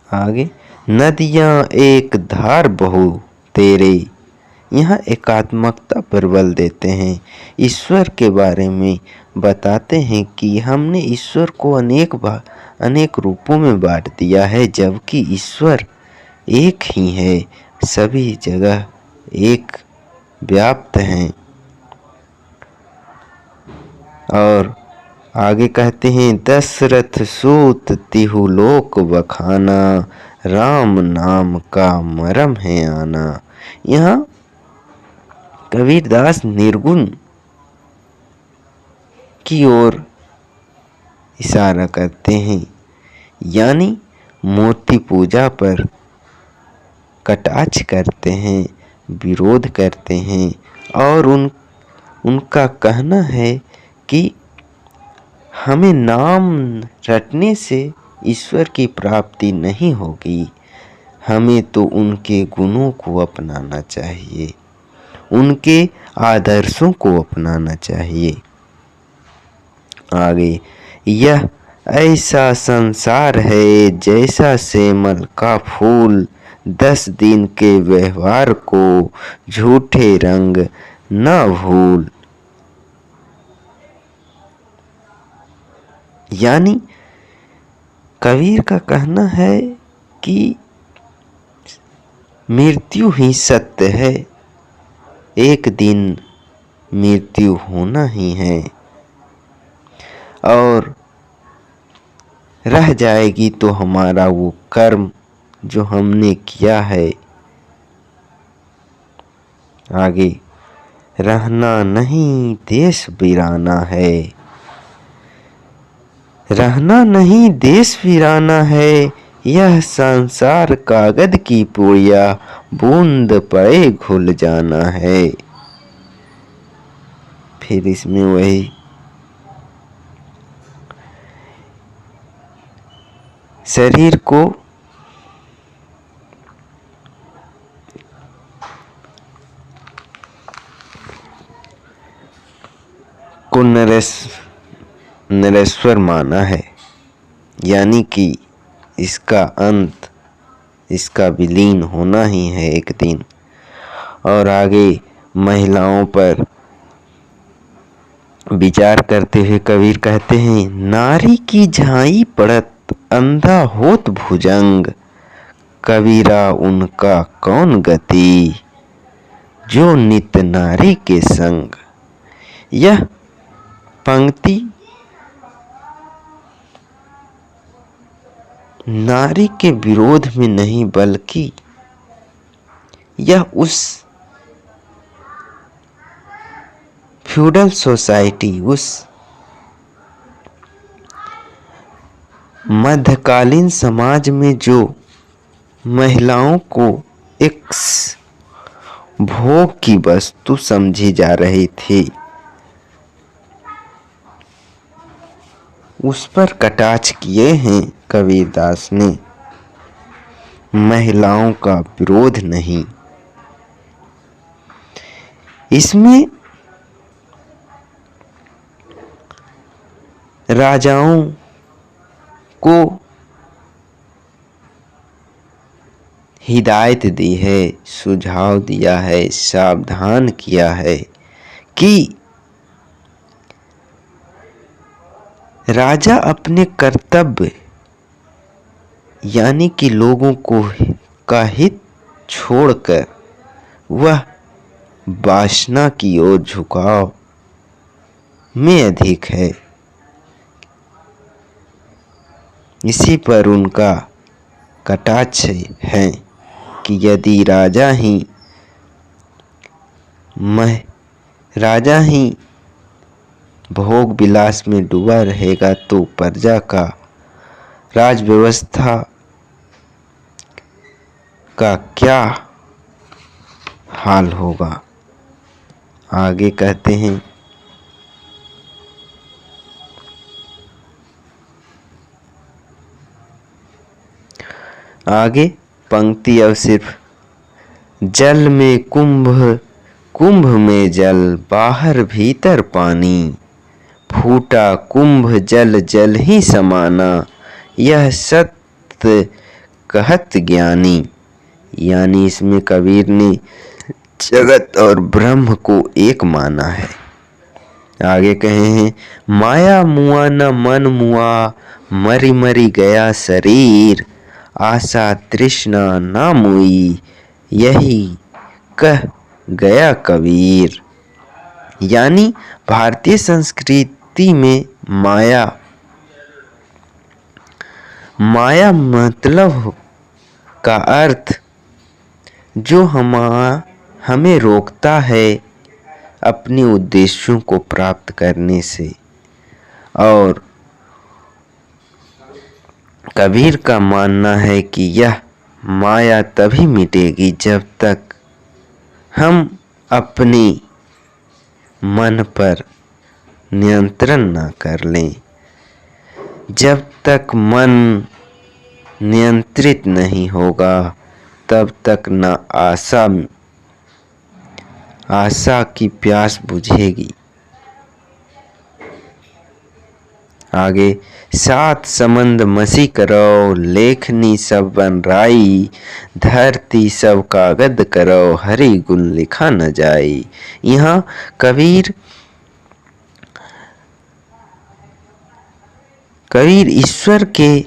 आगे, नदियाँ एक धार बहू तेरे। यहाँ एकात्मकता पर बल देते हैं। ईश्वर के बारे में बताते हैं कि हमने ईश्वर को अनेक रूपों में बांट दिया है, जबकि ईश्वर एक ही है, सभी जगह एक व्याप्त हैं। और आगे कहते हैं, दशरथ सूत तिहु लोक बखाना, राम नाम का मरम है आना। यहाँ कबीरदास निर्गुण की ओर इशारा करते हैं, यानी मूर्ति पूजा पर कटाक्ष करते हैं, विरोध करते हैं। और उनका कहना है कि हमें नाम रटने से ईश्वर की प्राप्ति नहीं होगी, हमें तो उनके गुणों को अपनाना चाहिए, उनके आदर्शों को अपनाना चाहिए। आगे, यह ऐसा संसार है जैसा सेमल का फूल, 10 दिन के व्यवहार को झूठे रंग न भूल। यानी कबीर का कहना है कि मृत्यु ही सत्य है, एक दिन मृत्यु होना ही है और रह जाएगी तो हमारा वो कर्म जो हमने किया है। आगे, रहना नहीं देश वीराना है, रहना नहीं देश वीराना है, यह संसार कागज की पुड़िया, बूंद पड़े घुल जाना है। फिर इसमें वही शरीर को नरेश्वर माना है, यानी कि इसका अंत, इसका विलीन होना ही है एक दिन। और आगे महिलाओं पर विचार करते हुए कबीर कहते हैं, नारी की झाई पड़त अंधा होत भुजंग, कबीरा उनका कौन गति, जो नित नारी के संग। यह पंक्ति नारी के विरोध में नहीं, बल्कि यह उस फ्यूडल सोसाइटी, उस मध्यकालीन समाज में जो महिलाओं को एक भोग की वस्तु समझी जा रही थी, उस पर कटाक्ष किए हैं कबीरदास ने, महिलाओं का विरोध नहीं। इसमें राजाओं को हिदायत दी है, सुझाव दिया है, सावधान किया है कि राजा अपने कर्तव्य यानी कि लोगों को का हित छोड़कर वह वासना की ओर झुकाव में अधिक है। इसी पर उनका कटाक्ष है कि यदि राजा ही भोग विलास में डूबा रहेगा तो प्रजा का राज व्यवस्था का क्या हाल होगा। आगे कहते हैं, आगे पंक्ति अब सिर्फ, जल में कुंभ, कुंभ में जल, बाहर भीतर पानी, फूटा कुंभ जल जल ही समाना, यह सत्य कहत ज्ञानी। यानी इसमें कबीर ने जगत और ब्रह्म को एक माना है। आगे कहे हैं, माया मुआ न मन मुआ, मरी मरी गया शरीर, आशा तृष्णा ना मुई, यही कह गया कबीर। यानी भारतीय संस्कृति में माया मतलब का अर्थ जो हमें रोकता है अपने उद्देश्यों को प्राप्त करने से। और कबीर का मानना है कि यह माया तभी मिटेगी जब तक हम अपने मन पर नियंत्रण न कर लें। जब तक मन नियंत्रित नहीं होगा तब तक न आशा की प्यास बुझेगी। आगे, सात समंद मसी करो, लेखनी सब बन राई, धरती सब कागद करो, हरि गुण लिखा न जाई। यहाँ कबीर ईश्वर के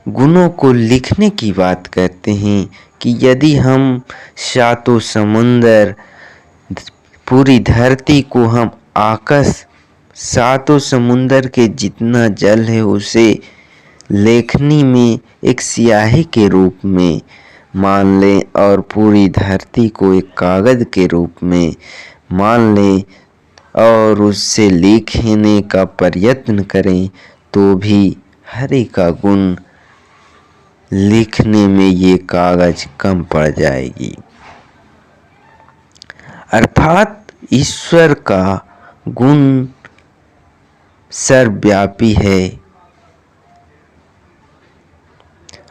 गुणों को लिखने की बात करते हैं कि यदि हम सातों समुंदर, पूरी धरती को हम सातों समुंदर के जितना जल है उसे लेखनी में एक स्याही के रूप में मान लें और पूरी धरती को एक कागज के रूप में मान लें और उससे लिखने का प्रयत्न करें तो भी हरि का गुण लिखने में ये कागज कम पड़ जाएगी। अर्थात ईश्वर का गुण सर्वव्यापी है।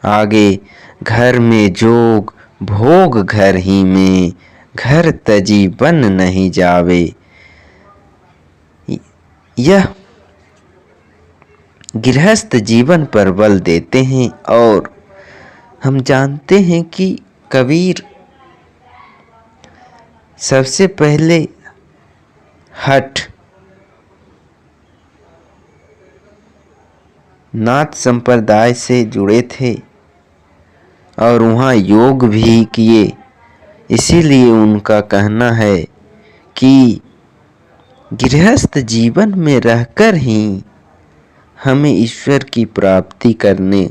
आगे, घर में जोग भोग घर ही में, घर तजी बन नहीं जावे। यह गृहस्थ जीवन पर बल देते हैं और हम जानते हैं कि कबीर सबसे पहले हठ नाथ संप्रदाय से जुड़े थे और वहाँ योग भी किए। इसीलिए उनका कहना है कि गृहस्थ जीवन में रहकर ही हमें ईश्वर की प्राप्ति करने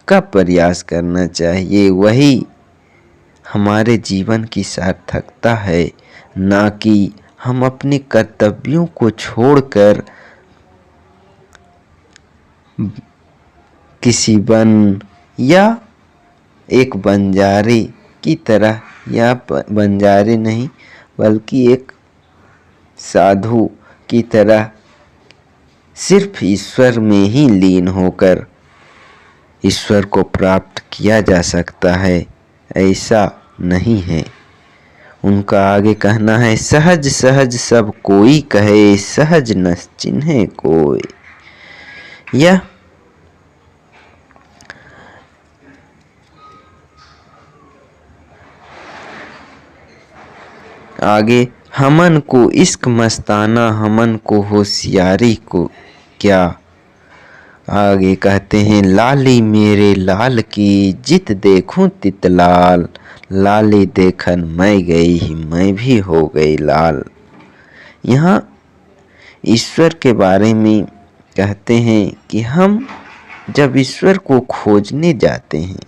का प्रयास करना चाहिए। वही हमारे जीवन की सार्थकता है, ना कि हम अपने कर्तव्यों को छोड़कर किसी वन या एक बंजारे की तरह, या बंजारे नहीं बल्कि एक साधु की तरह सिर्फ ईश्वर में ही लीन होकर ईश्वर को प्राप्त किया जा सकता है, ऐसा नहीं है। उनका आगे कहना है, सहज सहज सब कोई कहे, सहज न चिन्हे कोई। यह आगे, हमन को इश्क मस्ताना, हमन को होशियारी को क्या। आगे कहते हैं, लाली मेरे लाल की, जित देखूं तित लाल, लाली देखन मैं गई ही, मैं भी हो गई लाल। यहाँ ईश्वर के बारे में कहते हैं कि हम जब ईश्वर को खोजने जाते हैं,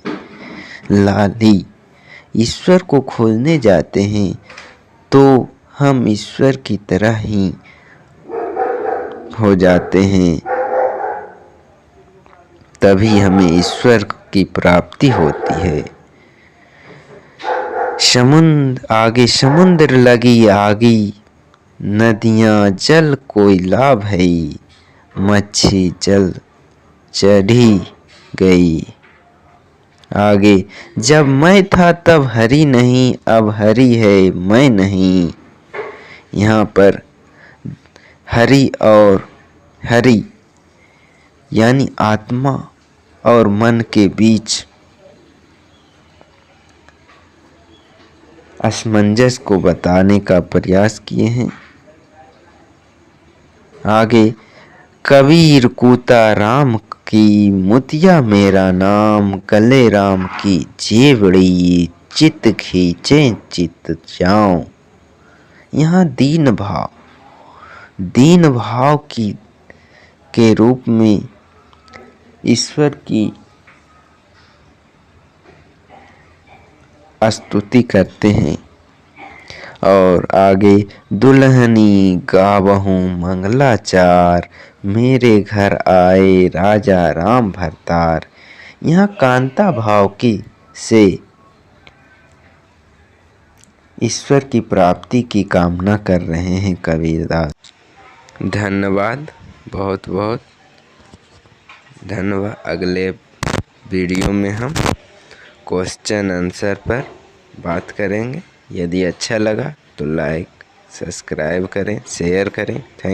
लाली ईश्वर को खोजने जाते हैं, तो हम ईश्वर की तरह ही हो जाते हैं, तभी हमें ईश्वर की प्राप्ति होती है। आगे, समुद्र लगी आगी, नदियाँ जल कोई लाभ है, मच्छी जल चढ़ी गई। आगे, जब मैं था तब हरि नहीं, अब हरि है मैं नहीं। यहाँ पर हरि और हरि यानी आत्मा और मन के बीच असमंजस को बताने का प्रयास किए हैं। आगे, कबीर कूता राम की मुतिया मेरा नाम, गले राम की जेवड़ी चित खींचे चित जाऊं। यहाँ दीन भाव की के रूप में ईश्वर की स्तुति करते हैं। और आगे, दुल्हनी गावहूँ मंगलाचार, मेरे घर आए राजा राम भरतार। यहाँ कांता भाव की से ईश्वर की प्राप्ति की कामना कर रहे हैं कबीरदास। धन्यवाद, बहुत बहुत धन्यवाद। अगले वीडियो में हम क्वेश्चन आंसर पर बात करेंगे। यदि अच्छा लगा तो लाइक सब्सक्राइब करें, शेयर करें। थैंक